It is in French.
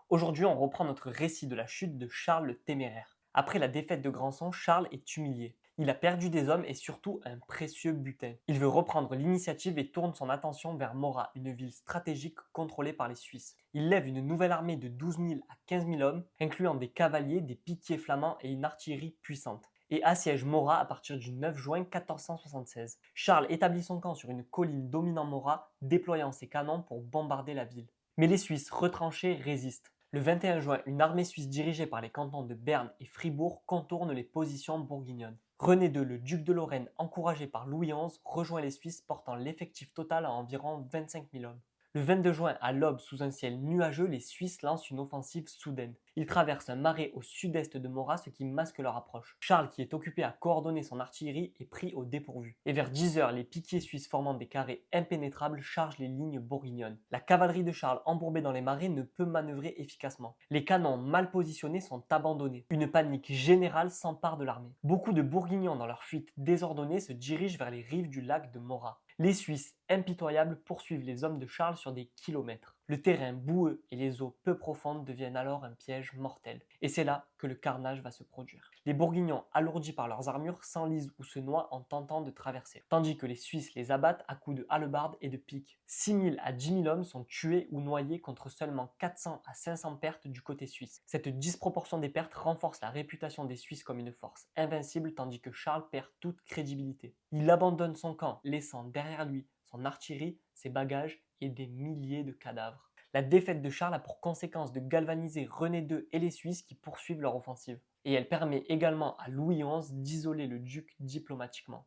Aujourd'hui, on reprend notre récit de la chute de Charles le Téméraire. Après la défaite de Granson, Charles est humilié. Il a perdu des hommes et surtout un précieux butin. Il veut reprendre l'initiative et tourne son attention vers Morat, une ville stratégique contrôlée par les Suisses. Il lève une nouvelle armée de 12 000 à 15 000 hommes, incluant des cavaliers, des piquiers flamands et une artillerie puissante, et assiège Morat à partir du 9 juin 1476. Charles établit son camp sur une colline dominant Morat, déployant ses canons pour bombarder la ville. Mais les Suisses retranchés résistent. Le 21 juin, une armée suisse dirigée par les cantons de Berne et Fribourg contourne les positions bourguignonnes. René II, le duc de Lorraine, encouragé par Louis XI, rejoint les Suisses portant l'effectif total à environ 25 000 hommes. Le 22 juin, à l'aube, sous un ciel nuageux, les Suisses lancent une offensive soudaine. Ils traversent un marais au sud-est de Morat, ce qui masque leur approche. Charles, qui est occupé à coordonner son artillerie, est pris au dépourvu. Et vers 10 heures, les piquiers suisses formant des carrés impénétrables chargent les lignes bourguignonnes. La cavalerie de Charles, embourbée dans les marais, ne peut manœuvrer efficacement. Les canons mal positionnés sont abandonnés. Une panique générale s'empare de l'armée. Beaucoup de Bourguignons, dans leur fuite désordonnée, se dirigent vers les rives du lac de Morat. Les Suisses, impitoyables, poursuivent les hommes de Charles sur des kilomètres. Le terrain boueux et les eaux peu profondes deviennent alors un piège mortel. Et c'est là que le carnage va se produire. Les Bourguignons, alourdis par leurs armures, s'enlisent ou se noient en tentant de traverser, tandis que les Suisses les abattent à coups de hallebardes et de piques. 6 000 à 10 000 hommes sont tués ou noyés contre seulement 400 à 500 pertes du côté suisse. Cette disproportion des pertes renforce la réputation des Suisses comme une force invincible, tandis que Charles perd toute crédibilité. Il abandonne son camp, laissant derrière lui son artillerie, ses bagages et des milliers de cadavres. La défaite de Charles a pour conséquence de galvaniser René II et les Suisses qui poursuivent leur offensive. Et elle permet également à Louis XI d'isoler le duc diplomatiquement.